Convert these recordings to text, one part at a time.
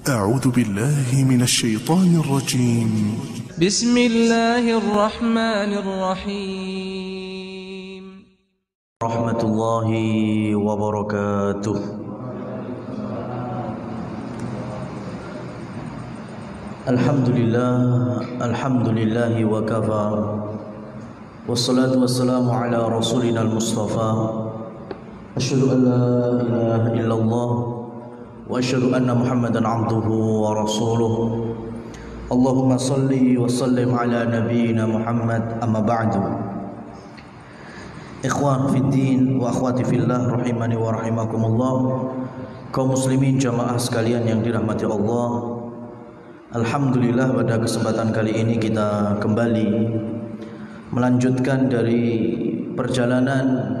أعوذ بالله من الشيطان الرجيم. بسم الله الرحمن الرحيم. ورحمة الله وبركاته. الحمد لله وكفى والصلاة والسلام على رسولنا المصطفى أشهد أن لا إله إلا الله وأشهد أن محمدا عبده ورسوله اللهم صل وسلم على نبينا محمد أما بعد. Ikhwan fiddin wa akhwati fillah rahimani wa rahimakumullah, kaum muslimin jamaah sekalian yang dirahmati Allah. Alhamdulillah, pada kesempatan kali ini kita kembali melanjutkan dari perjalanan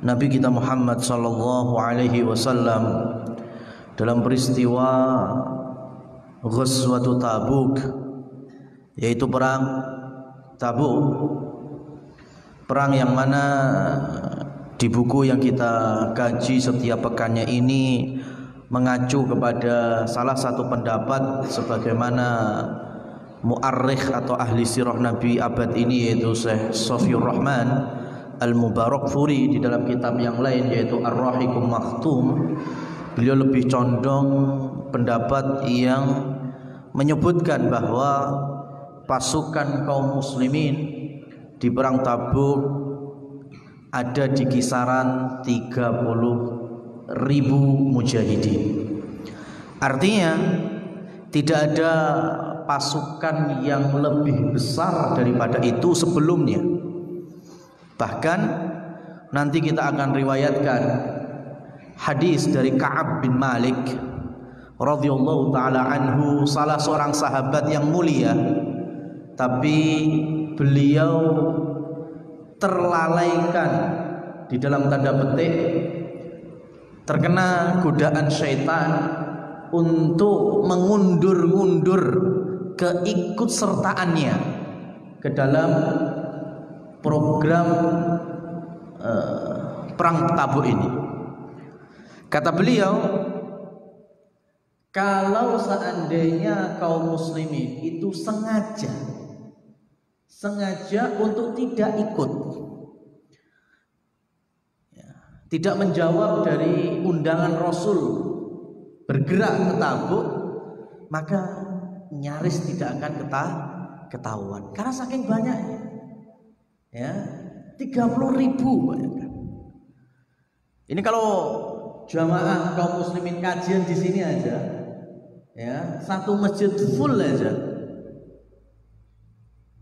Nabi kita Muhammad sallallahu alaihi wasallam dalam peristiwa Ghazwatu Tabuk, yaitu perang Tabuk. Perang yang mana di buku yang kita kaji setiap pekannya ini mengacu kepada salah satu pendapat sebagaimana mu'arrikh atau ahli sirah Nabi abad ini, yaitu Syekh Sofiyur Rahman Al-Mubarakfuri di dalam kitab yang lain yaitu Ar-Rahiqum Makhtum. Beliau lebih condong pendapat yang menyebutkan bahwa pasukan kaum muslimin di perang Tabuk ada di kisaran 30.000 mujahidin. Artinya tidak ada pasukan yang lebih besar daripada itu sebelumnya. Bahkan nanti kita akan riwayatkan hadis dari Ka'ab bin Malik radhiyallahu taala anhu, salah seorang sahabat yang mulia, tapi beliau terlalaikan di dalam tanda petik, terkena godaan syaitan untuk mengundur-undur keikutsertaannya ke dalam program perang Tabuk ini. Kata beliau, kalau seandainya kaum muslimin itu sengaja untuk tidak ikut, tidak menjawab dari undangan Rasul bergerak ke Tabuk, maka nyaris tidak akan ketahuan karena saking banyaknya, ya, 30.000 bayangkan. Ini kalau jamaah kaum muslimin kajian di sini aja, ya, satu masjid full aja,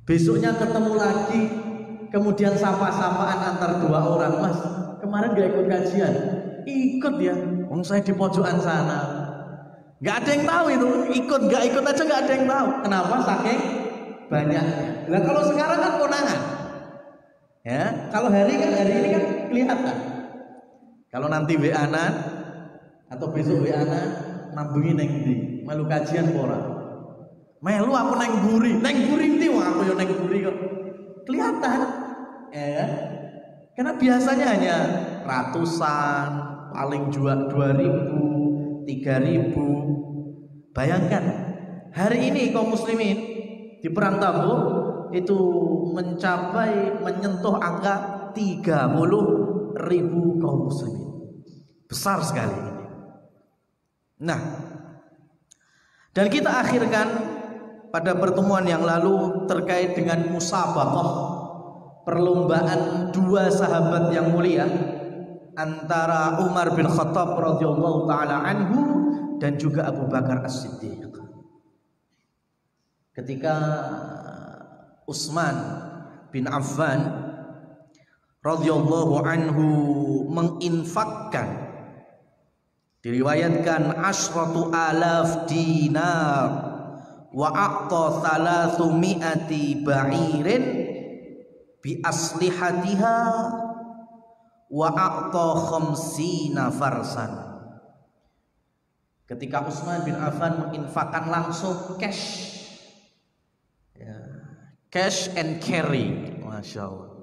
besoknya ketemu lagi, kemudian sapa-sapaan antar dua orang, Mas, kemarin gak ikut kajian? Ikut ya, saya di pojokan sana. Gak ada yang tahu itu, ikut gak ikut aja gak ada yang tahu. Kenapa? Saking banyaknya. Nah kalau sekarang kan konangan, ya, kalau hari ini kan kelihatan. Kalau nanti WA-an atau besok WA-an, nambungi neng ndi, melu kajian ora? Melu aku neng buri ndi, wah aku yo neng buri kok. Kelihatan, ya. Karena biasanya hanya ratusan, paling juga 2.000, 3.000. Bayangkan hari ini kaum muslimin di perang Tabuk itu menyentuh angka 30.000 kaum muslimin. Besar sekali ini. Nah, dan kita akhirkan pada pertemuan yang lalu terkait dengan musabaqah, perlombaan dua sahabat yang mulia antara Umar bin Khattab radhiyallahu taala anhu dan juga Abu Bakar As-Siddiq. Ketika Utsman bin Affan radhiyallahu anhu menginfakkan, diriwayatkan 10.000 dinar wa a'ta 300 ba'irin bi aslihatiha wa a'ta 50 farsan. Ketika Utsman bin Affan menginfakkan langsung cash, ya, cash and carry, masya Allah.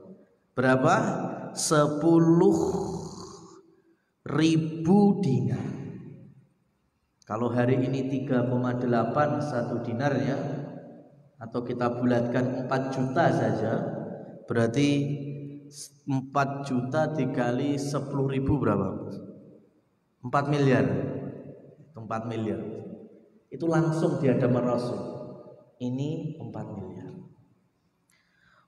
Berapa? 10.000 dinar. Kalau hari ini 3,8 satu dinarnya, atau kita bulatkan 4 juta saja, berarti 4 juta dikali 10.000 berapa? 4 miliar. 4 miliar. Itu langsung di hadapan Rasul. Ini 4 miliar.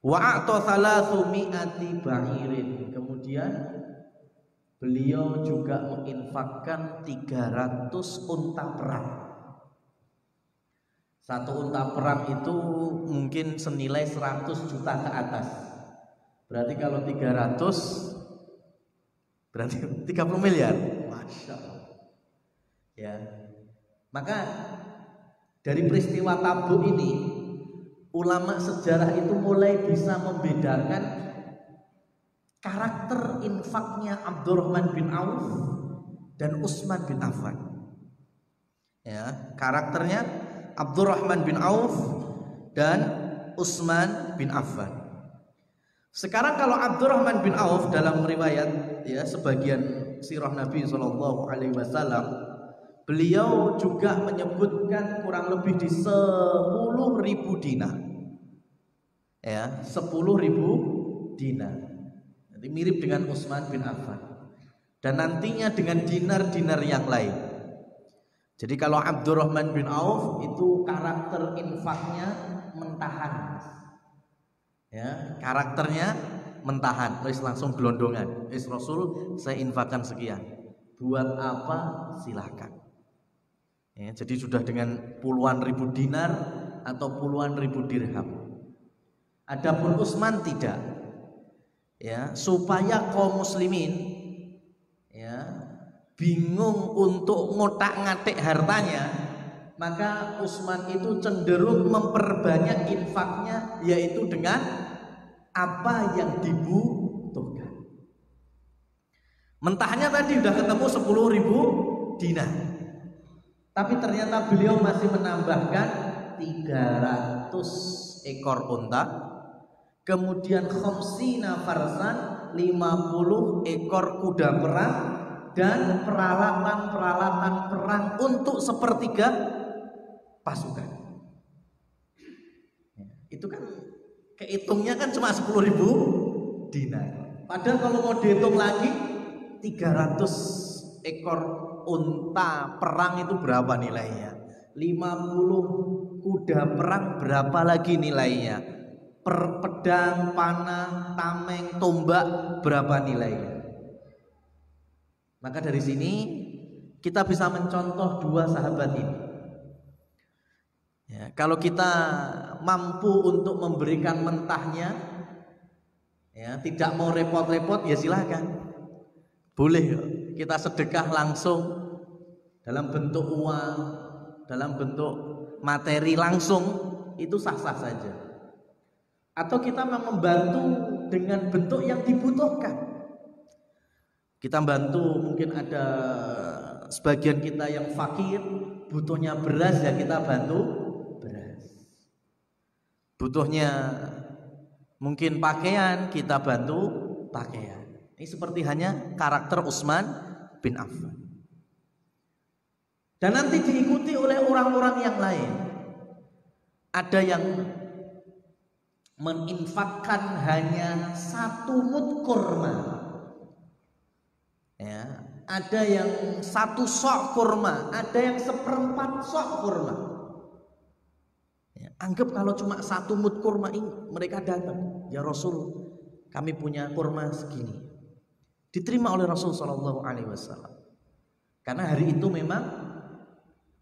Wa a'ta 300 ba'irin. Kemudian beliau juga menginfakkan 300 unta perang. Satu unta perang itu mungkin senilai 100 juta ke atas. Berarti kalau 300 berarti 30 miliar. Masya Allah. Ya. Maka dari peristiwa Tabuk ini, ulama sejarah itu mulai bisa membedakan karakter infaknya Abdurrahman bin Auf dan Utsman bin Affan. Ya, karakternya Abdurrahman bin Auf dan Utsman bin Affan. Sekarang kalau Abdurrahman bin Auf dalam riwayat ya sebagian sirah Nabi Shallallahu Alaihi Wasallam, beliau juga menyebutkan kurang lebih di 10.000 dinar. Ya, 10.000 dinar. Jadi mirip dengan Utsman bin Affan. Dan nantinya dengan dinar-dinar yang lain. Jadi kalau Abdurrahman bin Auf itu karakter infaknya mentahan. Ya, karakternya mentahan, terus langsung gelondongan. Rasul, saya infakkan sekian. Buat apa? Silakan. Ya, jadi sudah dengan puluhan ribu dinar atau puluhan ribu dirham. Adapun Utsman tidak. Ya, supaya kaum muslimin ya bingung untuk ngotak-ngatik hartanya, maka Utsman itu cenderung memperbanyak infaknya, yaitu dengan apa yang dibutuhkan. Mentahnya tadi udah ketemu 10.000 dinar, tapi ternyata beliau masih menambahkan 300 ekor unta, kemudian khamsina farsan, 50 ekor kuda perang, dan peralatan-peralatan perang untuk sepertiga pasukan. Itu kan kehitungnya kan cuma 10.000 dinar. Padahal kalau mau dihitung lagi 300 ekor unta perang itu berapa nilainya? 50 kuda perang berapa lagi nilainya? Pedang, panah, tameng, tombak berapa nilainya? Maka dari sini kita bisa mencontoh dua sahabat ini. Ya, kalau kita mampu untuk memberikan mentahnya, ya, tidak mau repot-repot, ya silakan. Boleh kita sedekah langsung dalam bentuk uang, dalam bentuk materi langsung, itu sah-sah saja. Atau kita membantu dengan bentuk yang dibutuhkan. Kita bantu, mungkin ada sebagian kita yang fakir, butuhnya beras, ya kita bantu beras. Butuhnya mungkin pakaian, kita bantu pakaian. Ini seperti hanya karakter Utsman bin Affan. Dan nanti diikuti oleh orang-orang yang lain. Ada yang meninfakkan hanya 1 mud kurma. Ya, ada yang 1 sok kurma, ada yang 1/4 sok kurma. Ya, anggap kalau cuma 1 mud kurma ini, mereka datang, ya Rasul, kami punya kurma segini. Diterima oleh Rasul Shallallahu Alaihi Wasallam. Karena hari itu memang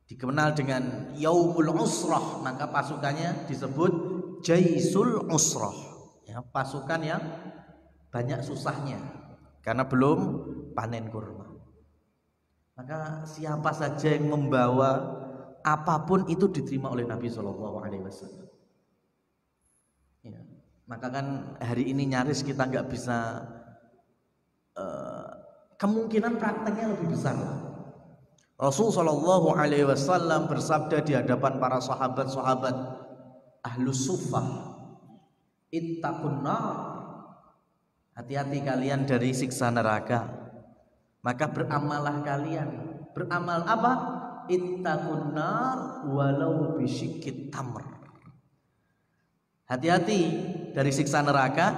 dikenal dengan Yaumul Usrah, maka pasukannya disebut Jaisul Usrah. Ya, pasukan yang banyak susahnya karena belum panen kurma. Maka siapa saja yang membawa apapun itu diterima oleh Nabi Shallallahu Alaihi Wasallam. Ya, maka kan hari ini nyaris kita nggak bisa, kemungkinan prakteknya lebih besar. Rasul Shallallahu Alaihi Wasallam bersabda di hadapan para sahabat-sahabat Ahlus Suffah, ittaqun nar, hati-hati kalian dari siksa neraka. Maka beramalah kalian. Beramal apa? ittaqun nar walau bisyikit tamr. Hati-hati dari siksa neraka,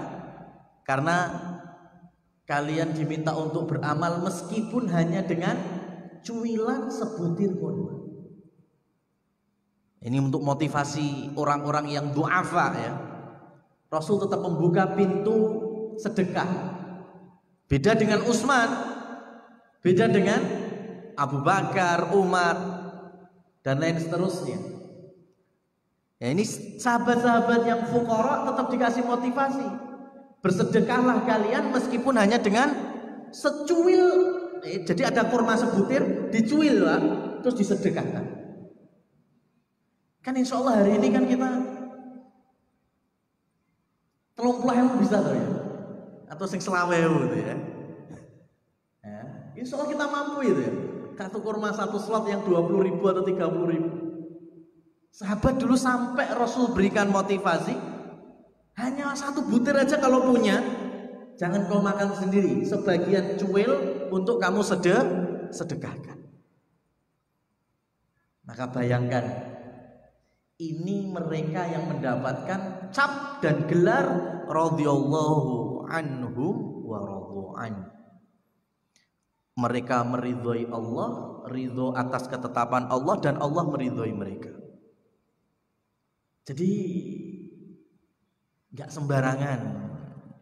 karena kalian diminta untuk beramal meskipun hanya dengan cuilan sebutir kurma. Ini untuk motivasi orang-orang yang du'afa ya. Rasul tetap membuka pintu sedekah. Beda dengan Utsman, beda dengan Abu Bakar, Umar, dan lain seterusnya. Ya, ini sahabat-sahabat yang fuqara tetap dikasih motivasi. Bersedekahlah kalian meskipun hanya dengan secuil. Jadi ada kurma sebutir, dicuil lah, terus disedekahkan. Kan insya Allah hari ini kan kita 30.000 bisa tuh ya, atau sing 20.000 gitu ya. Insya Allah kita mampu itu ya. Kartu kurma satu slot yang 20.000 atau 30.000. Sahabat dulu sampai Rasul berikan motivasi, hanya satu butir aja kalau punya, jangan kau makan sendiri, sebagian cuil untuk kamu sedekahkan. Maka bayangkan, ini mereka yang mendapatkan cap dan gelar radhiyallahu anhum wa radhu'an. Mereka meridhoi Allah, ridho atas ketetapan Allah, dan Allah meridhoi mereka. Jadi gak sembarangan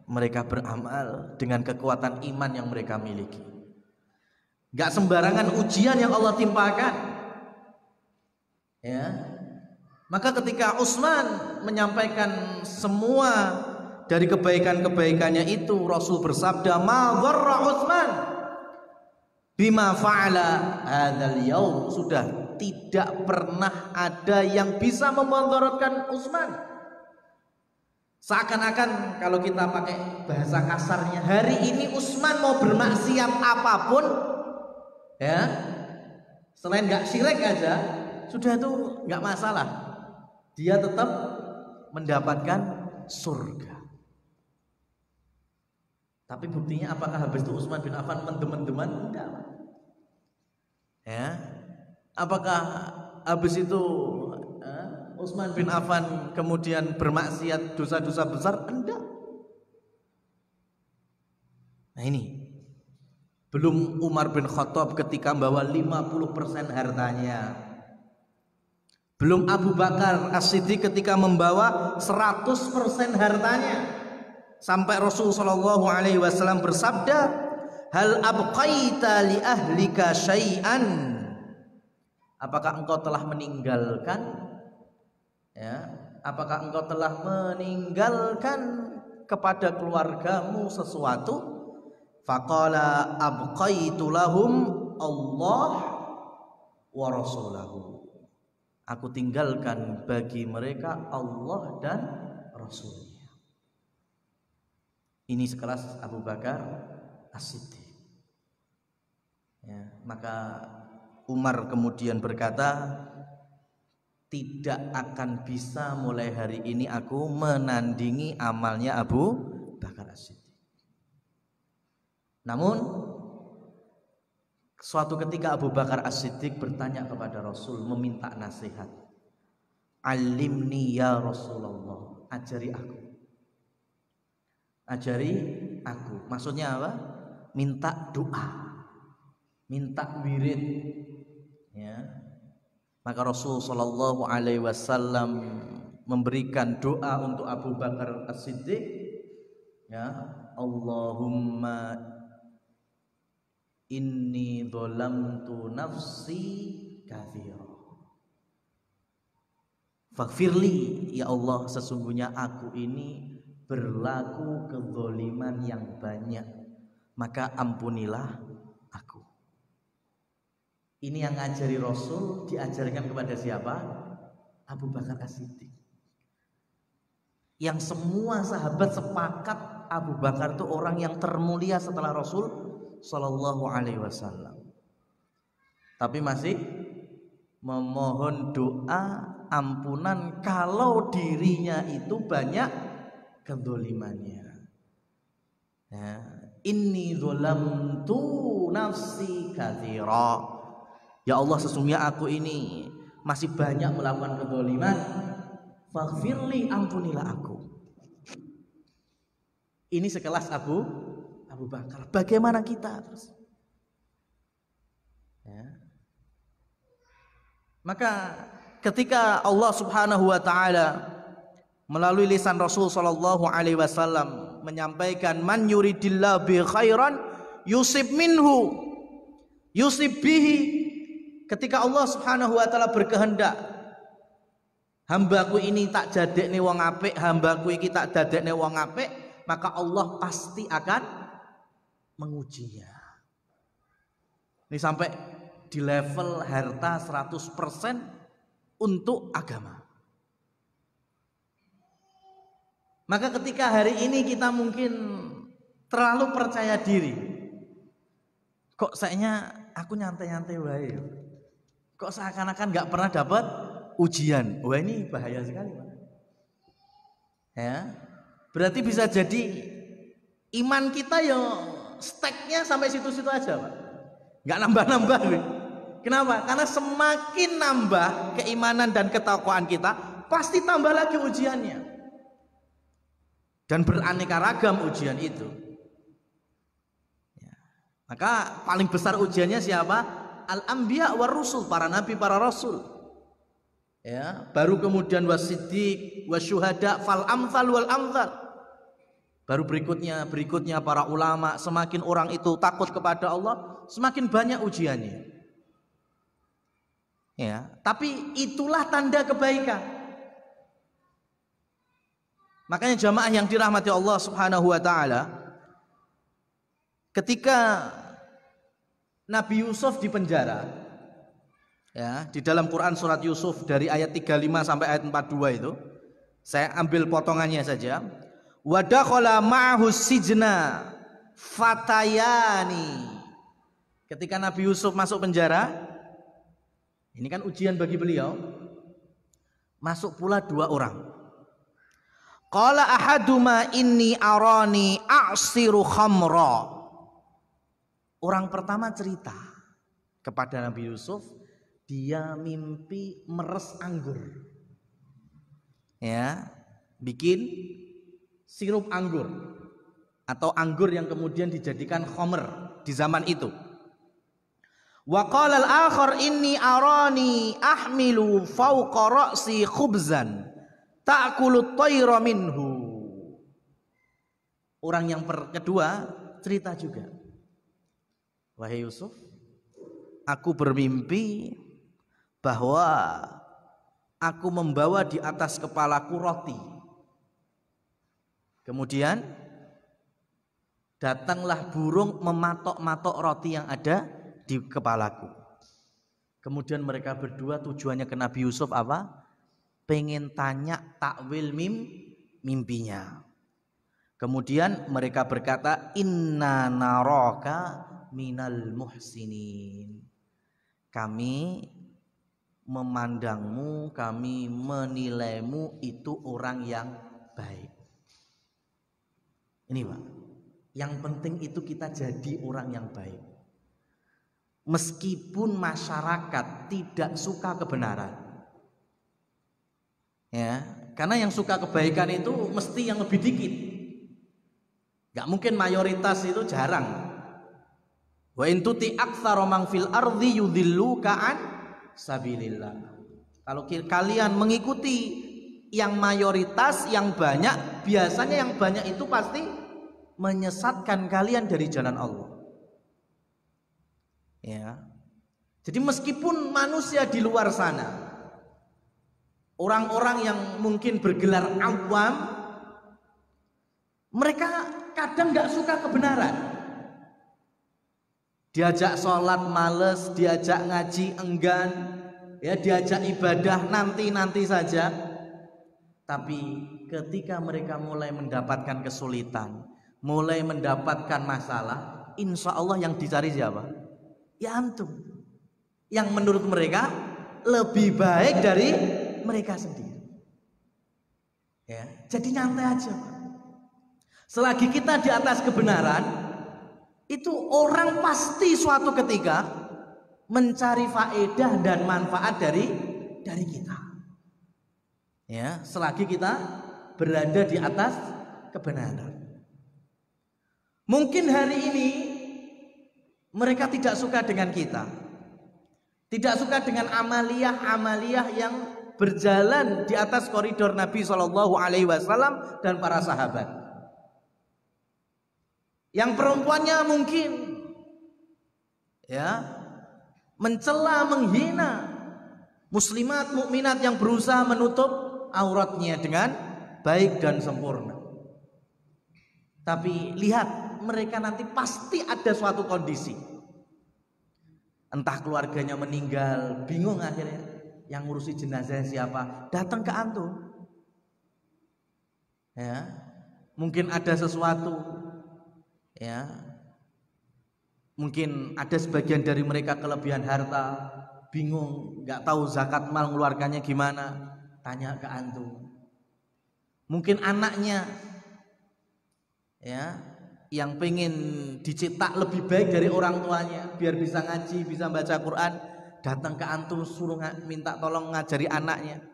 mereka beramal dengan kekuatan iman yang mereka miliki. Gak sembarangan ujian yang Allah timpakan. Ya. Maka ketika Utsman menyampaikan semua dari kebaikan-kebaikannya itu, Rasul bersabda, "Ma dharra Utsman bima fa'ala hadzal yaum." Sudah tidak pernah ada yang bisa memudaratkan Utsman. Seakan-akan kalau kita pakai bahasa kasarnya, hari ini Utsman mau bermaksiat apapun ya, selain nggak syirik aja, sudah itu nggak masalah. Dia tetap mendapatkan surga. Tapi buktinya apakah habis itu Utsman bin Affan mendem-mendeman? Enggak. Ya. Apakah habis itu Utsman bin Affan kemudian bermaksiat dosa-dosa besar? Enggak. Nah ini belum Umar bin Khattab ketika membawa 50% hartanya. Belum Abu Bakar As-Siddiq ketika membawa 100% hartanya. Sampai Rasulullah SAW bersabda, "Hal abqaita li ahlika syai'an?" Apakah engkau telah meninggalkan ya? Apakah engkau telah meninggalkan kepada keluargamu sesuatu? Faqala abqaitu lahum Allah wa rasulahu. Aku tinggalkan bagi mereka Allah dan Rasulnya. Ini sekelas Abu Bakar As-Siddiq. Ya, maka Umar kemudian berkata, tidak akan bisa mulai hari ini aku menandingi amalnya Abu Bakar As-Siddiq. Namun suatu ketika Abu Bakar As-Siddiq bertanya kepada Rasul, meminta nasihat. Alimni ya Rasulullah, ajari aku. Ajari aku. Maksudnya apa? Minta doa, minta wirid. Ya. Maka Rasul sallallahu alaihi wasallam memberikan doa untuk Abu Bakar As-Siddiq. Ya, Allahumma inni dzalamtu nafsi katsira. Faghfirli, ya Allah, sesungguhnya aku ini berlaku kezaliman yang banyak, maka ampunilah aku. Ini yang ngajari Rasul, diajarkan kepada siapa? Abu Bakar As-Siddiq. Yang semua sahabat sepakat Abu Bakar itu orang yang termulia setelah Rasul Sallallahu Alaihi Wasallam. Tapi masih memohon doa ampunan kalau dirinya itu banyak kedolimannya. Ya. Inni dzalamtu nafsi katsira. Ya Allah, sesungguhnya aku ini masih banyak melakukan kezaliman, faghfirli, ampunilah aku. Ini sekelas Abu Bakar. Bagaimana kita terus? Ya. Maka ketika Allah Subhanahu wa taala melalui lisan Rasul sallallahu alaihi wasallam menyampaikan man yuridillahu bi khairan yusib minhu yusib bihi, ketika Allah Subhanahu wa taala berkehendak hambaku ini tak jadekne wong apik, hambaku iki tak dadekne wong apik, maka Allah pasti akan mengujinya. Ini sampai di level harta 100% untuk agama. Maka ketika hari ini kita mungkin terlalu percaya diri, kok sayanya aku nyantai-nyantai wae, kok seakan-akan nggak pernah dapat ujian. Wah, ini bahaya sekali, Pak. Ya, berarti bisa jadi iman kita ya steknya sampai situ-situ aja, Pak. Nggak nambah-nambah. Kenapa? Karena semakin nambah keimanan dan ketakwaan kita, pasti tambah lagi ujiannya. Dan beraneka ragam ujian itu. Ya. Maka paling besar ujiannya siapa? Al-anbiya war rusul, para nabi, para rasul. Ya, baru kemudian wasiddiq, wasyuhada, fal amsal wal amsal. Baru berikutnya para ulama. Semakin orang itu takut kepada Allah, semakin banyak ujiannya. Ya, tapi itulah tanda kebaikan. Makanya jamaah yang dirahmati Allah Subhanahu wa taala, ketika Nabi Yusuf di penjara, ya, di dalam Quran surat Yusuf dari ayat 35 sampai ayat 42 itu, saya ambil potongannya saja. Wa dakhala ma'ahu sijna fatayani. Ketika Nabi Yusuf masuk penjara, ini kan ujian bagi beliau, masuk pula dua orang. Qala ahaduma inni arani a'siru khamra. Orang pertama cerita kepada Nabi Yusuf, dia mimpi meres anggur. Ya, bikin sirup anggur atau anggur yang kemudian dijadikan khamr di zaman itu. Wa qala al-akhar inni arani ahmilu fawqa ra'si khubzan ta'kulut tayra minhu. Orang yang kedua cerita juga, wahai Yusuf, aku bermimpi bahwa aku membawa di atas kepalaku roti. Kemudian datanglah burung mematok-matok roti yang ada di kepalaku. Kemudian mereka berdua tujuannya ke Nabi Yusuf apa? Pengen tanya takwil mimpinya. Kemudian mereka berkata, inna naraka minal muhsinin. Kami memandangmu, kami menilaimu itu orang yang baik. Ini Pak, yang penting itu kita jadi orang yang baik. Meskipun masyarakat tidak suka kebenaran. Ya, karena yang suka kebaikan itu mesti yang lebih dikit. Gak mungkin mayoritas, itu jarang. Wa in tuti aktsara man fil ardi yudhilluka an sabilillah. Kalau kalian mengikuti yang mayoritas, yang banyak, biasanya yang banyak itu pasti menyesatkan kalian dari jalan Allah. Ya. Jadi meskipun manusia di luar sana, orang-orang yang mungkin bergelar awam, mereka kadang gak suka kebenaran. Diajak sholat males, diajak ngaji enggan, ya, diajak ibadah nanti saja. Tapi ketika mereka mulai mendapatkan kesulitan, mulai mendapatkan masalah, insya Allah yang dicari siapa? Ya antum, yang menurut mereka lebih baik dari mereka sendiri. Ya, jadi nyantai aja, Pak. Selagi kita di atas kebenaran, itu orang pasti suatu ketika mencari faedah dan manfaat dari kita. Ya, selagi kita berada di atas kebenaran. Mungkin hari ini mereka tidak suka dengan kita, tidak suka dengan amaliyah yang berjalan di atas koridor Nabi Shallallahu Alaihi Wasallam dan para sahabat. Yang perempuannya mungkin ya mencela, menghina muslimat mukminat yang berusaha menutup auratnya dengan baik dan sempurna. Tapi lihat, mereka nanti pasti ada suatu kondisi, entah keluarganya meninggal, bingung akhirnya yang ngurusi jenazah siapa, datang ke antum. Ya, mungkin ada sesuatu, ya, mungkin ada sebagian dari mereka kelebihan harta, bingung, nggak tahu zakat mal mengeluarkannya gimana, tanya ke antum. Mungkin anaknya, ya, yang pengen dicetak lebih baik dari orang tuanya, biar bisa ngaji, bisa baca Quran, datang ke antum suruh minta tolong ngajari anaknya.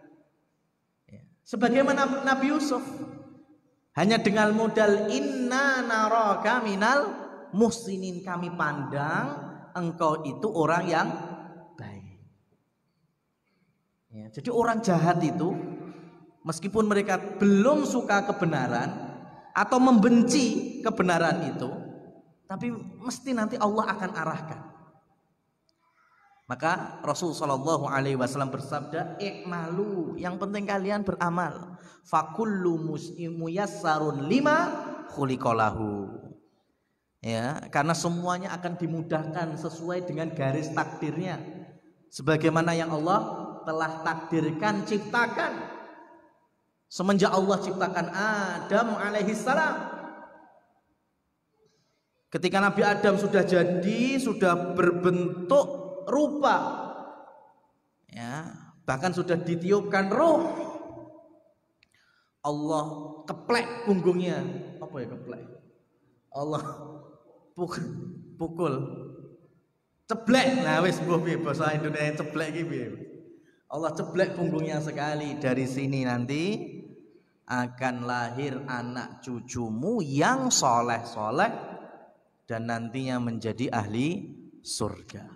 Ya. Sebagaimana Nabi Yusuf, hanya dengan modal inna naraka minal muhsinin, kami pandang engkau itu orang yang baik. Ya, jadi orang jahat itu meskipun mereka belum suka kebenaran atau membenci kebenaran itu, tapi mesti nanti Allah akan arahkan. Maka Rasul Shallallahu Alaihi Wasallam bersabda, "Ikmalu, yang penting kalian beramal. Fakullu muyassarun lima khuliqalahu." Ya, karena semuanya akan dimudahkan sesuai dengan garis takdirnya, sebagaimana yang Allah telah takdirkan, ciptakan. Semenjak Allah ciptakan Adam alaihissalam, ketika Nabi Adam sudah jadi, sudah berbentuk rupa, ya, bahkan sudah ditiupkan ruh, Allah keplek punggungnya. Apa ya keplek? Allah pukul, ceblek. Nah wis mbuh bahasa Indonesia ceblek iki piye? Allah ceblek punggungnya sekali. Dari sini nanti akan lahir anak cucumu yang soleh-soleh dan nantinya menjadi ahli surga.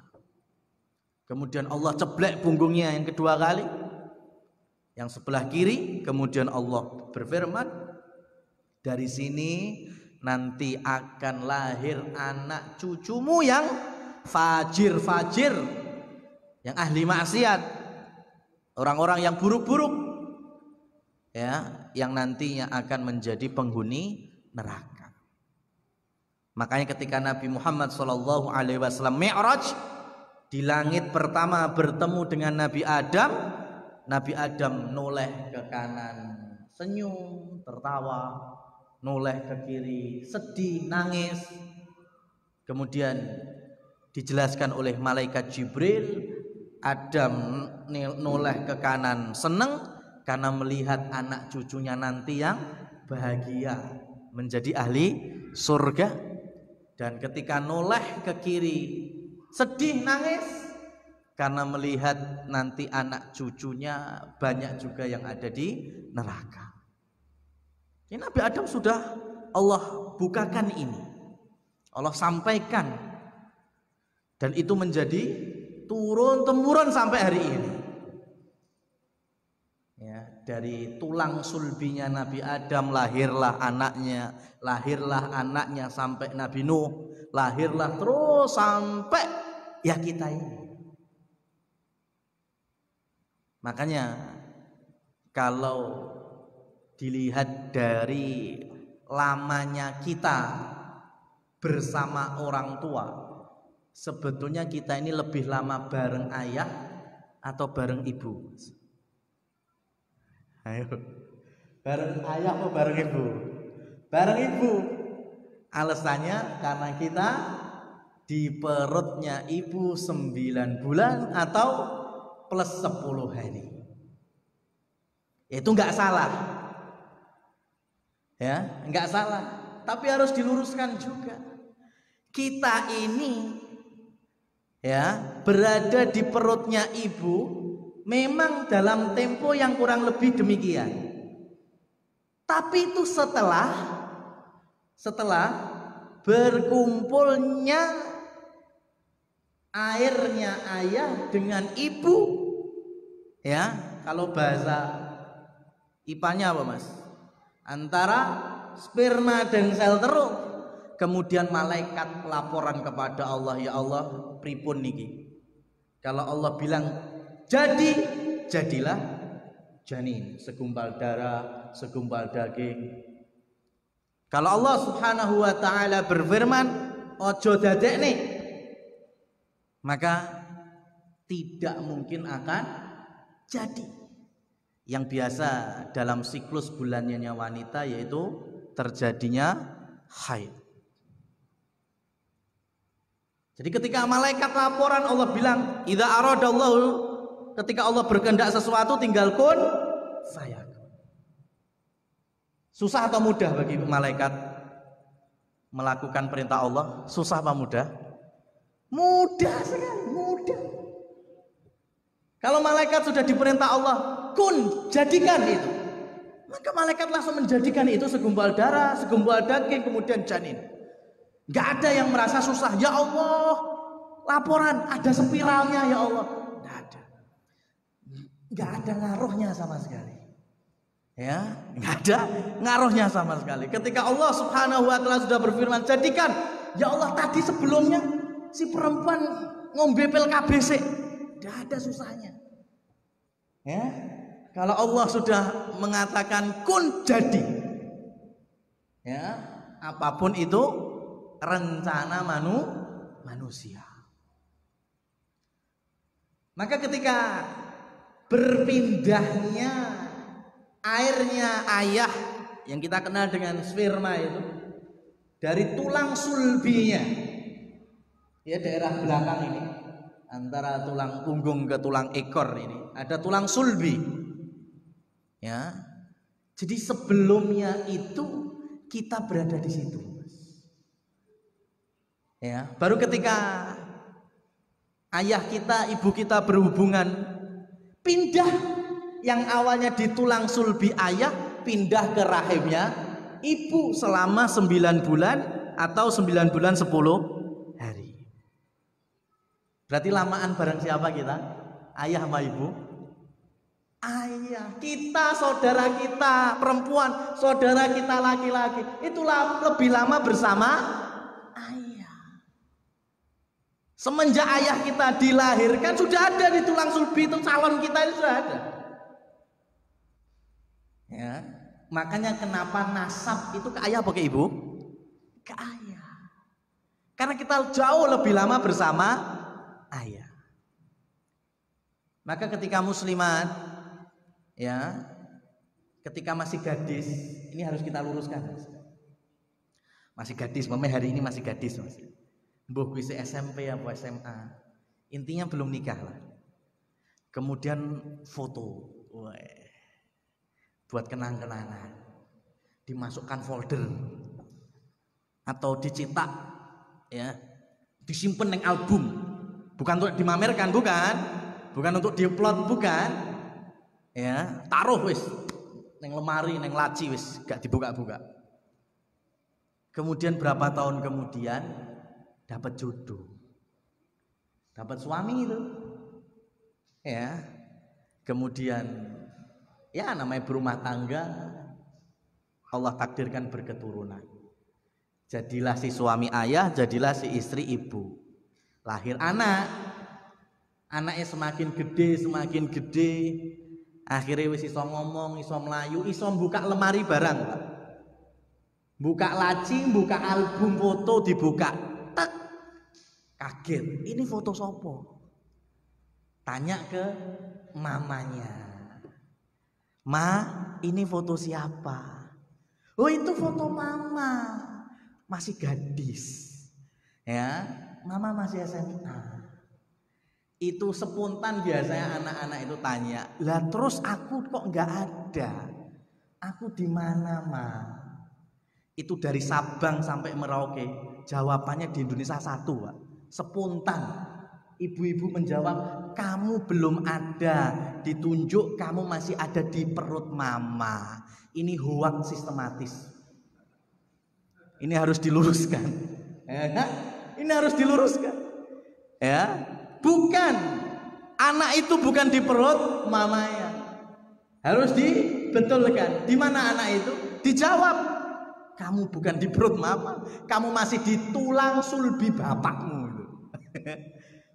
Kemudian Allah ceblek punggungnya yang kedua kali, yang sebelah kiri. Kemudian Allah berfirman, dari sini nanti akan lahir anak cucumu yang fajir-fajir, yang ahli maksiat, orang-orang yang buruk-buruk, ya, yang nantinya akan menjadi penghuni neraka. Makanya ketika Nabi Muhammad Shallallahu Alaihi Wasallam Mi'raj di langit pertama bertemu dengan Nabi Adam, Nabi Adam noleh ke kanan, senyum, tertawa, noleh ke kiri, sedih, nangis. Kemudian dijelaskan oleh malaikat Jibril, Adam noleh ke kanan seneng karena melihat anak cucunya nanti yang bahagia menjadi ahli surga. Dan ketika noleh ke kiri sedih, nangis karena melihat nanti anak cucunya banyak juga yang ada di neraka. Ini Nabi Adam sudah Allah bukakan ini, Allah sampaikan, dan itu menjadi turun-temurun sampai hari ini. Ya, dari tulang sulbinya Nabi Adam lahirlah anaknya sampai Nabi Nuh, lahirlah terus sampai ya kita ini. Makanya kalau dilihat dari lamanya kita bersama orang tua, sebetulnya kita ini lebih lama bareng ayah atau bareng ibu? Ayo, bareng ayah atau bareng ibu? Bareng ibu. Alasannya karena kita di perutnya ibu 9 bulan atau plus 10 hari. Itu nggak salah, ya, nggak salah. Tapi harus diluruskan juga. Kita ini ya, berada di perutnya ibu memang dalam tempo yang kurang lebih demikian. Tapi itu setelah berkumpulnya airnya ayah dengan ibu, ya, kalau bahasa IPA-nya apa Mas? Antara sperma dan sel telur, kemudian malaikat laporan kepada Allah, ya Allah, pripun niki? Kalau Allah bilang jadi, jadilah janin, segumpal darah, segumpal daging. Kalau Allah Subhanahu wa taala berfirman ojo dadekne, maka tidak mungkin akan jadi. Yang biasa dalam siklus bulannya wanita yaitu terjadinya haid. Jadi ketika malaikat laporan Allah bilang idza aradallahu, ketika Allah berkehendak sesuatu tinggal kun fayakun. Susah atau mudah bagi malaikat melakukan perintah Allah? Susah apa mudah? Mudah sekali, mudah. Kalau malaikat sudah diperintah Allah, kun, jadikan itu, maka malaikat langsung menjadikan itu segumpal darah, segumpal daging, kemudian janin. Gak ada yang merasa susah. Ya Allah, laporan ada spiralnya, ya Allah. Gak ada. Gak ada ngaruhnya sama sekali. Ya, gak ada ngaruhnya sama sekali. Ketika Allah Subhanahu wa taala sudah berfirman, jadikan, ya Allah, tadi sebelumnya si perempuan ngombe pil KBC, gak ada susahnya. Ya, kalau Allah sudah mengatakan kun jadi, ya, apapun itu rencana manusia. Maka ketika berpindahnya airnya ayah yang kita kenal dengan sperma itu dari tulang sulbinya, ya, daerah belakang ini antara tulang punggung ke tulang ekor ini ada tulang sulbi, ya. Jadi sebelumnya itu kita berada di situ, ya. Baru ketika ayah kita, ibu kita berhubungan, pindah yang awalnya di tulang sulbi ayah pindah ke rahimnya ibu selama 9 bulan atau 9 bulan 10 hari. Berarti lamaan bareng siapa kita? Ayah sama ibu? Ayah. Kita, saudara kita perempuan, saudara kita laki-laki, itulah lebih lama bersama ayah. Semenjak ayah kita dilahirkan sudah ada di tulang sulbi itu, calon kita itu sudah ada. Ya, makanya kenapa nasab itu ke ayah apa ke ibu? Ke ayah. Karena kita jauh lebih lama bersama ayah. Maka ketika muslimat, ya, ketika masih gadis, ini harus kita luruskan. Masih gadis, memang hari ini masih gadis, Mas. Mbah kuwi SMP apa SMA. Intinya belum nikah lah. Kemudian foto. Wah. Buat kenang-kenangan, dimasukkan folder atau dicetak, ya, disimpan neng album, bukan untuk dimamerkan, bukan untuk diupload, bukan, ya, taruh wis neng lemari, neng laci wis gak dibuka-buka. Kemudian berapa tahun kemudian dapat jodoh, dapat suami itu, ya, kemudian ya namanya berumah tangga, Allah takdirkan berketurunan. Jadilah si suami ayah, jadilah si istri ibu. Lahir anak, anaknya semakin gede, akhirnya wis iso ngomong, iso melayu, iso buka lemari barang, buka laci, buka album foto, dibuka, tak, kaget, ini foto sopo? Tanya ke mamanya, Ma, ini foto siapa? Oh, itu foto mama, masih gadis, ya, mama masih SMA. Itu spontan biasanya anak-anak itu tanya, lah terus aku kok nggak ada? Aku di mana, Ma? Itu dari Sabang sampai Merauke, jawabannya di Indonesia satu, Pak. Spontan. Ibu-ibu menjawab, kamu belum ada, ditunjuk kamu masih ada di perut mama. Ini hoax sistematis. Ini harus diluruskan. Ya, ini harus diluruskan. Ya, bukan, anak itu bukan di perut mamanya. Harus dibetulkan. Di mana anak itu? Dijawab, kamu bukan di perut mama, kamu masih di tulang sulbi bapakmu.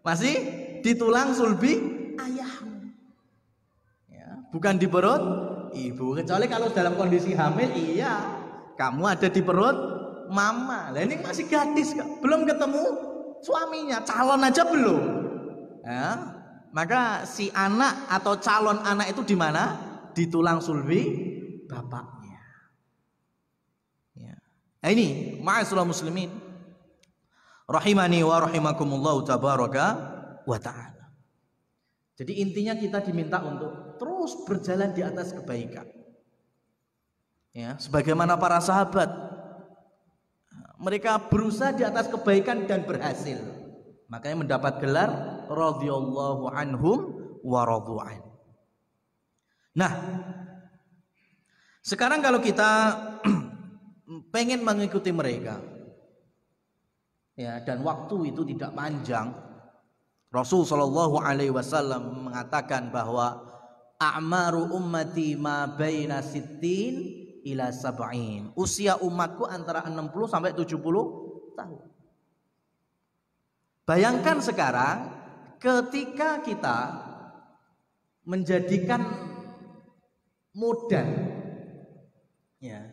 Masih di tulang sulbi ayahmu. Ya, bukan di perut ibu. Kecuali kalau dalam kondisi hamil, iya, kamu ada di perut mama. Lah ini masih gadis, belum ketemu suaminya, calon aja belum. Ya, maka si anak atau calon anak itu di mana? Di tulang sulbi bapaknya. Ya. Nah ini, ma'asyiral muslimin, rahimani wa rahimakumullah tabaraka wa ta'ala. Jadi intinya kita diminta untuk terus berjalan di atas kebaikan. Ya, sebagaimana para sahabat, mereka berusaha di atas kebaikan dan berhasil. Makanya mendapat gelar radhiyallahu anhum wa radhu'an. Nah, sekarang kalau kita pengen mengikuti mereka, ya, dan waktu itu tidak panjang. Rasul Shallallahu Alaihi Wasallam mengatakan bahwa a'maru ummati ma baina sittin ila sab'in. Usia umatku antara 60 sampai 70 tahun. Bayangkan sekarang ketika kita menjadikan modal, ya,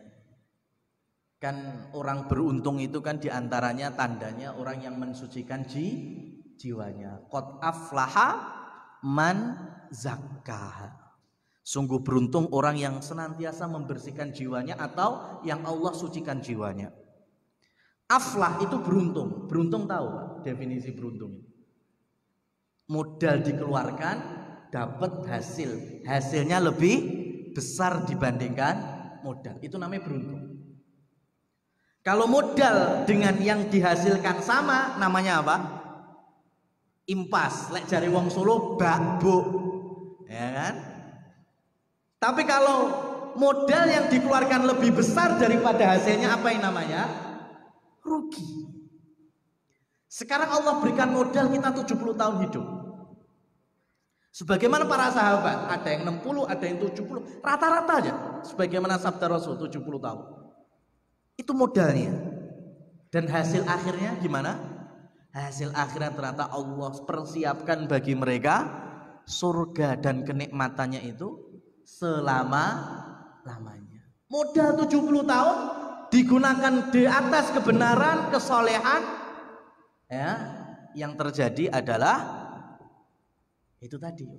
kan orang beruntung itu kan diantaranya tandanya orang yang mensucikan jiwanya. Qad aflaha man zakkaha. Sungguh beruntung orang yang senantiasa membersihkan jiwanya atau yang Allah sucikan jiwanya. Aflah itu beruntung. Beruntung tahu Pak, definisi beruntung? Modal dikeluarkan, dapat hasil. Hasilnya lebih besar dibandingkan modal. Itu namanya beruntung. Kalau modal dengan yang dihasilkan sama, namanya apa? Impas. Lek jari wong Solo, bakbuk. Ya kan? Tapi kalau modal yang dikeluarkan lebih besar daripada hasilnya, apa yang namanya? Rugi. Sekarang Allah berikan modal kita 70 tahun hidup. Sebagaimana para sahabat, ada yang 60, ada yang 70, rata-rata aja. Sebagaimana sabda Rasul 70 tahun. Itu modalnya. Dan hasil akhirnya gimana? Hasil akhirnya ternyata Allah persiapkan bagi mereka surga dan kenikmatannya itu selama-lamanya. Modal 70 tahun digunakan di atas kebenaran, kesolehan, ya, yang terjadi adalah itu tadi,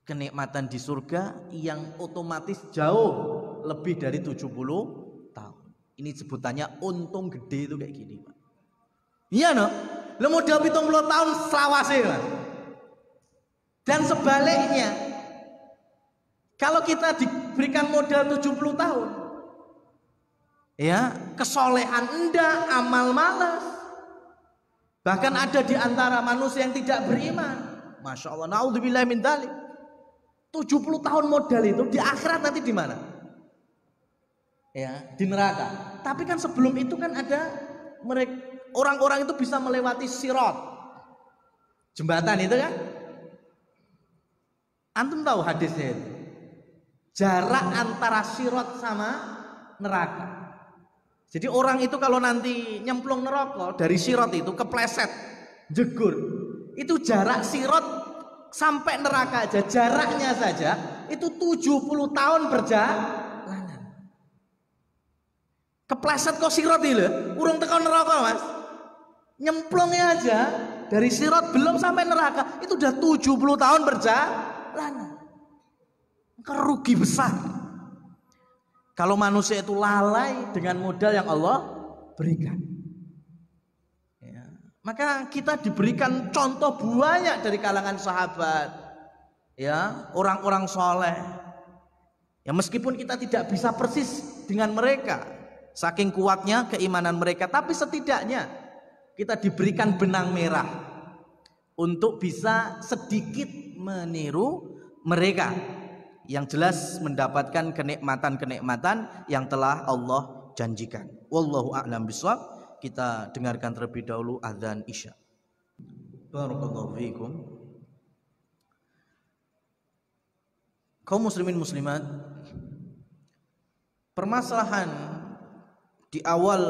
kenikmatan di surga yang otomatis jauh lebih dari 70 tahun. Ini sebutannya untung gede itu kayak gini, Pak. Iya no, lo modal 70 tahun selawase, Pak. Dan sebaliknya, kalau kita diberikan modal 70 tahun, ya, kesolehan enggak, amal malas. Bahkan ada di antara manusia yang tidak beriman. Masya Allah, naudzubillah min dzalik. 70 tahun modal itu di akhirat nanti di mana? Ya, di neraka. Tapi kan sebelum itu kan ada mereka, orang-orang itu bisa melewati sirat. Jembatan itu kan? Antum tahu hadisnya itu? Jarak antara sirat sama neraka. Jadi orang itu kalau nanti nyemplung neraka dari sirat itu kepleset, jegur, itu jarak sirat sampai neraka aja, jaraknya saja itu 70 tahun perjalanan. Kepleset kok sirat itu, urung tekan neraka Mas. Nyemplungnya aja dari sirat belum sampai neraka itu udah 70 tahun perjalanan. Kerugi besar. Kalau manusia itu lalai dengan modal yang Allah berikan, ya, maka kita diberikan contoh banyak dari kalangan sahabat, ya, orang-orang soleh. Ya, meskipun kita tidak bisa persis dengan mereka, saking kuatnya keimanan mereka, tapi setidaknya kita diberikan benang merah. untuk bisa sedikit meniru mereka yang jelas mendapatkan kenikmatan-kenikmatan yang telah Allah janjikan. Wallahu a'lam bishawab. Kita dengarkan terlebih dahulu azan Isya. Barakallahu fiikum. Kaum muslimin muslimat, permasalahan di awal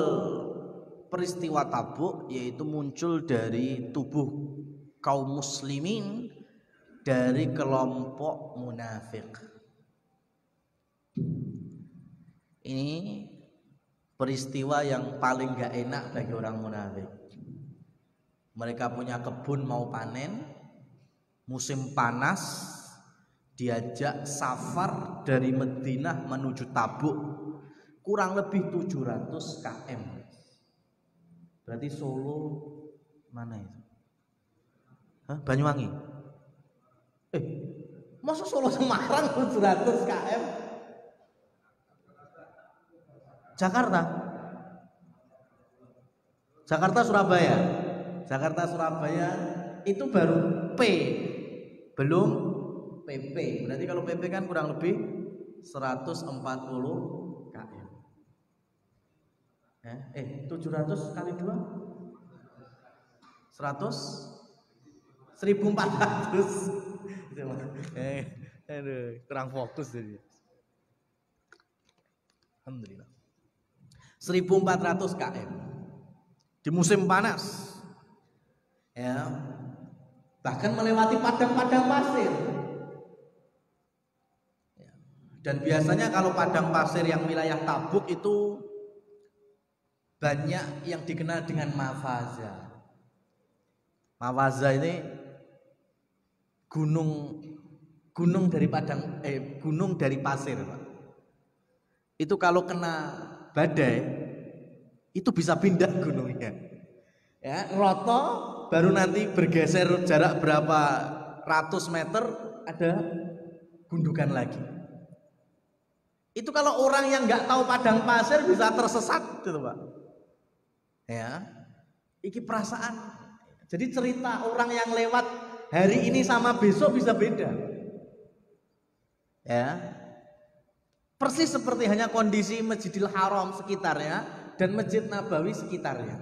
peristiwa Tabuk yaitu muncul dari tubuh kaum muslimin dari kelompok munafik. Ini peristiwa yang paling gak enak bagi orang munafik. Mereka punya kebun mau panen, musim panas, diajak safar dari Madinah menuju Tabuk, kurang lebih 700 km. Berarti Solo mana itu? Hah? Banyuwangi? Masa Solo Semarang 700 km? Jakarta Surabaya. Jakarta Surabaya itu baru P, belum PP. Berarti kalau PP kan kurang lebih 140 km. 700 kali 2 100 1400. Kurang fokus jadi. Alhamdulillah. 1400 km di musim panas, ya, bahkan melewati padang-padang pasir, ya. Dan biasanya kalau padang pasir yang wilayah Tabuk itu banyak yang dikenal dengan mafaza. Mafaza ini gunung dari gunung dari pasir, Pak. Itu kalau kena badai itu bisa pindah gunungnya, ya, roto baru nanti bergeser jarak berapa ratus meter ada gundukan lagi. Itu kalau orang yang nggak tahu padang pasir bisa tersesat gitu, Pak, ya. Iki perasaan, jadi cerita orang yang lewat hari ini sama besok bisa beda, ya. Persis seperti hanya kondisi Masjidil Haram sekitarnya dan Masjid Nabawi sekitarnya.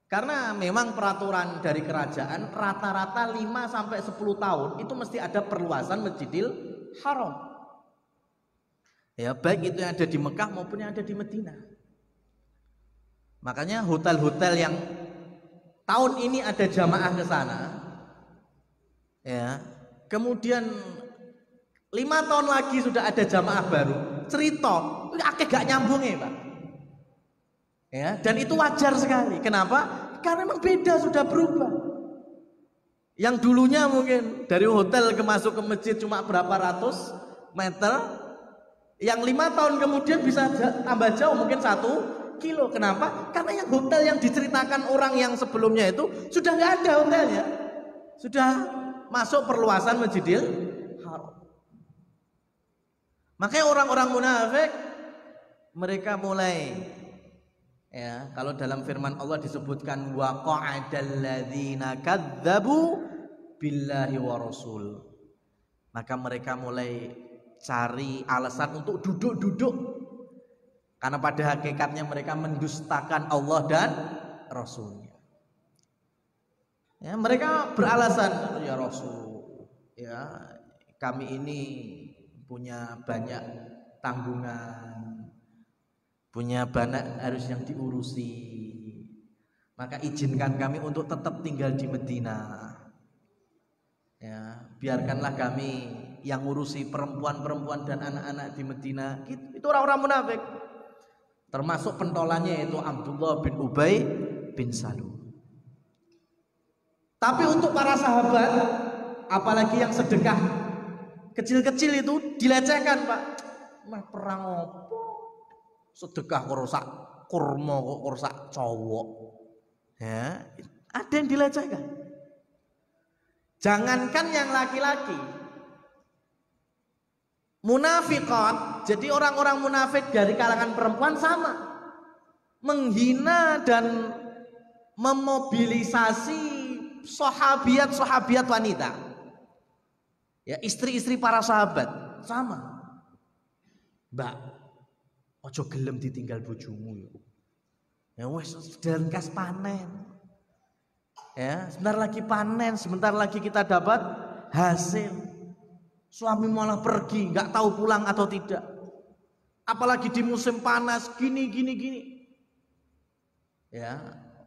Karena memang peraturan dari kerajaan rata-rata 5-10 tahun itu mesti ada perluasan Masjidil Haram. Ya, baik itu yang ada di Mekah maupun yang ada di Madinah. Makanya hotel-hotel yang tahun ini ada jamaah ke sana, ya, kemudian 5 tahun lagi sudah ada jamaah baru, cerita akeh gak nyambung ya, Pak, ya. Dan itu wajar sekali. Kenapa? Karena memang beda, sudah berubah. Yang dulunya mungkin dari hotel masuk ke masjid cuma berapa ratus meter, yang 5 tahun kemudian bisa tambah jauh, mungkin 1 kilo. Kenapa? Karena yang hotel yang diceritakan orang yang sebelumnya itu sudah nggak ada hotelnya, sudah masuk perluasan Masjidil Haram. Makanya orang-orang munafik mereka mulai, ya, kalau dalam firman Allah disebutkan waqa'adal ladzina kadzdzabu billahi wa rasul, maka mereka mulai cari alasan untuk duduk-duduk, karena pada hakikatnya mereka mendustakan Allah dan Rasulnya. Ya, mereka beralasan, ya Rasul, ya, kami ini punya banyak tanggungan, punya banyak harus yang diurusi, maka izinkan kami untuk tetap tinggal di Madinah, ya, biarkanlah kami yang ngurusi perempuan-perempuan dan anak-anak di Madinah. Itu orang-orang munafik, termasuk pentolannya yaitu Abdullah bin Ubay bin Salul. Tapi untuk para sahabat, apalagi yang sedekah kecil-kecil itu dilecehkan, Pak. Mah perang opo? Sedekah kok rusak kurma, kok rusak cowok. Ya, ada yang dilecehkan. Jangankan yang laki-laki, munafiqat, jadi orang-orang munafik dari kalangan perempuan sama, menghina dan memobilisasi sahabiat wanita. Ya, istri-istri para sahabat sama. Mbak, ojo gelem ditinggal bojomu yo. Ya wis sedang kas panen. Ya, sebentar lagi panen, sebentar lagi kita dapat hasil. Suami malah pergi, nggak tahu pulang atau tidak. Apalagi di musim panas gini. Ya,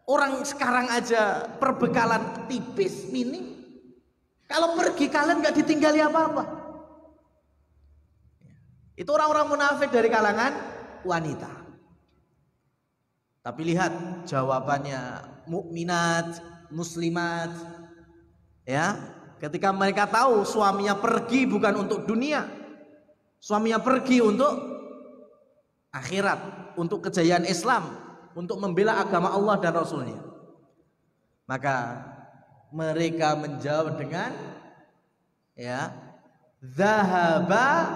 orang sekarang aja perbekalan tipis, minim. Kalau pergi kalian nggak ditinggali apa-apa. Itu orang-orang munafik dari kalangan wanita. Tapi lihat jawabannya mukminat, muslimat. Ya, ketika mereka tahu suaminya pergi bukan untuk dunia, suaminya pergi untuk akhirat, untuk kejayaan Islam, untuk membela agama Allah dan Rasulnya, maka mereka menjawab dengan ya, zahaba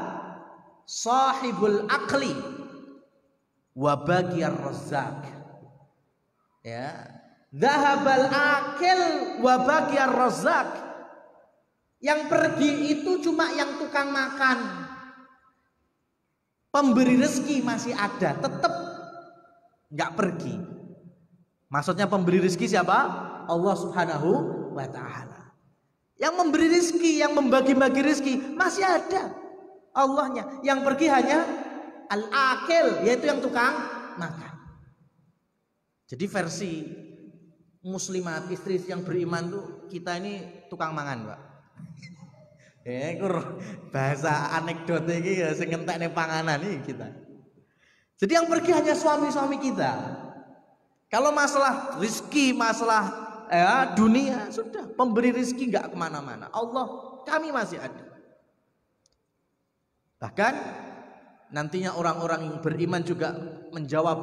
sahibul aqli wa bagiyar razzaq. Ya, zahabal akil wa bagiyar razzaq. Yang pergi itu cuma yang tukang makan. Pemberi rezeki masih ada, tetap nggak pergi. Maksudnya pemberi rezeki siapa? Allah Subhanahu wa ta'ala. Yang memberi rezeki, yang membagi-bagi rezeki masih ada Allahnya. Yang pergi hanya al-akil, yaitu yang tukang makan. Jadi versi muslimat, istri yang beriman tuh kita ini tukang mangan, Pak. Bahasa anekdot ini ya sing ngentekne panganan iki kita. Jadi yang pergi hanya suami-suami kita. Kalau masalah rizki, masalah dunia, sudah pemberi rizki nggak kemana-mana. Allah, kami masih ada. Bahkan nantinya orang-orang yang beriman juga menjawab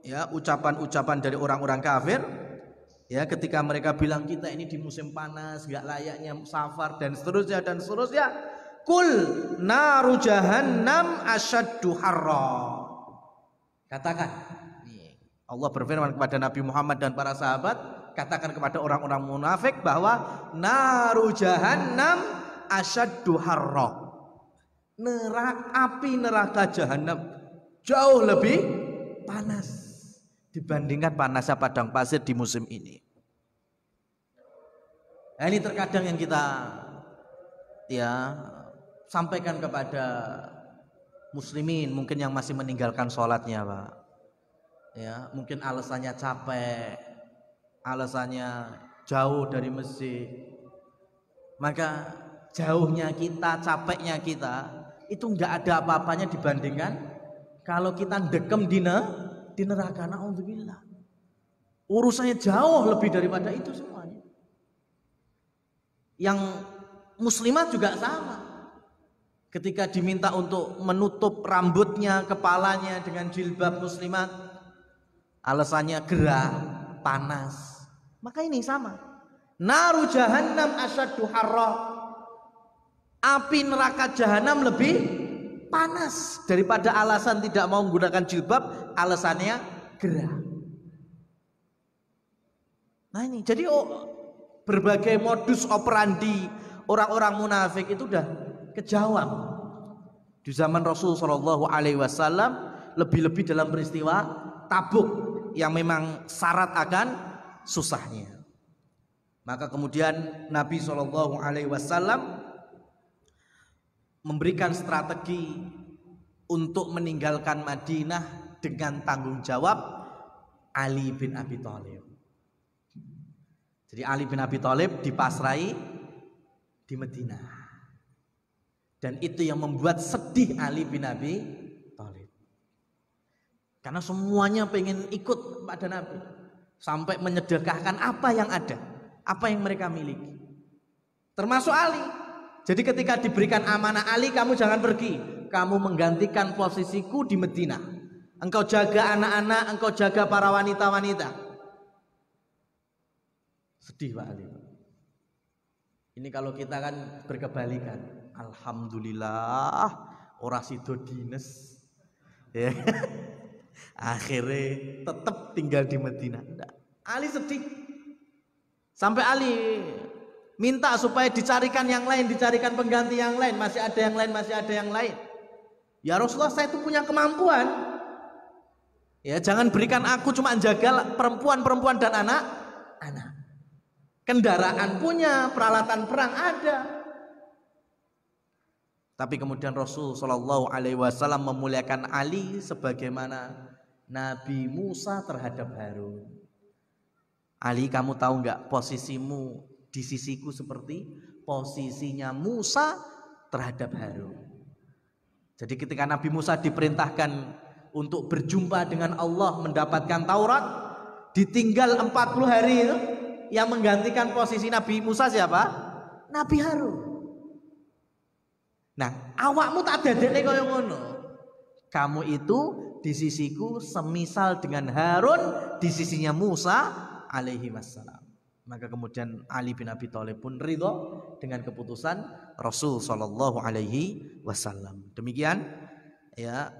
ya ucapan-ucapan dari orang-orang kafir. Ya, ketika mereka bilang kita ini di musim panas, nggak layaknya safar dan seterusnya. Kul naru jahannam asyaddu harra. Katakan, Allah berfirman kepada Nabi Muhammad dan para sahabat, katakan kepada orang-orang munafik bahwa naru jahannam asyaddu harra. Api neraka jahanam jauh lebih panas dibandingkan panasnya padang pasir di musim ini. Nah, ini terkadang yang kita sampaikan kepada muslimin mungkin yang masih meninggalkan sholatnya, Pak. Ya, mungkin alasannya capek, alasannya jauh dari masjid. Maka jauhnya kita, capeknya kita itu nggak ada apa-apanya dibandingkan kalau kita dekem di neraka. Na'udzubillah. Urusannya jauh lebih daripada itu semuanya. Yang muslimat juga sama. Ketika diminta untuk menutup rambutnya, kepalanya dengan jilbab muslimat, alasannya gerah, panas. Maka ini sama. Naru jahannam asyaddu harra. Api neraka jahanam lebih panas daripada alasan tidak mau menggunakan jilbab, alasannya gerah. Nah ini, jadi berbagai modus operandi orang-orang munafik itu udah kejawab di zaman Rasul Shallallahu Alaihi Wasallam, lebih-lebih dalam peristiwa Tabuk yang memang syarat akan susahnya. Maka kemudian Nabi Shallallahu Alaihi Wasallam memberikan strategi untuk meninggalkan Madinah dengan tanggung jawab Ali bin Abi Thalib. Jadi Ali bin Abi Thalib dipasrai di Madinah. Dan itu yang membuat sedih Ali bin Abi Thalib. Karena semuanya pengen ikut pada Nabi. Sampai menyedekahkan apa yang ada, apa yang mereka miliki. Termasuk Ali. Jadi ketika diberikan amanah Ali, kamu jangan pergi, kamu menggantikan posisiku di Madinah. Engkau jaga anak-anak, engkau jaga para wanita-wanita. Sedih Pak Ali. Ini kalau kita kan berkebalikan. Alhamdulillah ora sido dinas. Ya. Akhirnya tetap tinggal di Madinah. Ali sedih. Sampai Ali minta supaya dicarikan yang lain, dicarikan pengganti yang lain, masih ada yang lain, masih ada yang lain. Ya Rasulullah, saya itu punya kemampuan. Ya, jangan berikan aku cuma jaga perempuan-perempuan dan anak-anak. Kendaraan punya, peralatan perang ada. Tapi kemudian Rasul Shallallahu Alaihi Wasallam memuliakan Ali sebagaimana Nabi Musa terhadap Harun. Ali, kamu tahu nggak posisimu di sisiku seperti posisinya Musa terhadap Harun. Jadi ketika Nabi Musa diperintahkan untuk berjumpa dengan Allah, mendapatkan Taurat, ditinggal 40 hari itu, yang menggantikan posisi Nabi Musa siapa? Nabi Harun. Nah, awakmu tak dadekne kaya ngono. Kamu itu di sisiku semisal dengan Harun di sisinya Musa alaihi wassalam. Maka kemudian Ali bin Abi Thalib pun ridho dengan keputusan Rasul sallallahu alaihi wasallam. Demikian ya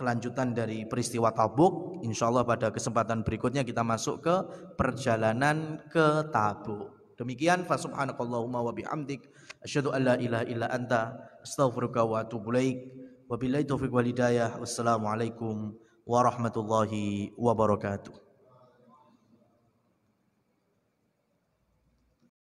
kelanjutan dari peristiwa Tabuk. Insyaallah pada kesempatan berikutnya kita masuk ke perjalanan ke Tabuk. Demikian, fa subhanakallahumma wa bihamdik asyhadu an la ilaha illa anta astaghfiruka wa atubu ilaik. Wabillahi taufiq wal hidayah. Wassalamualaikum warahmatullahi wabarakatuh.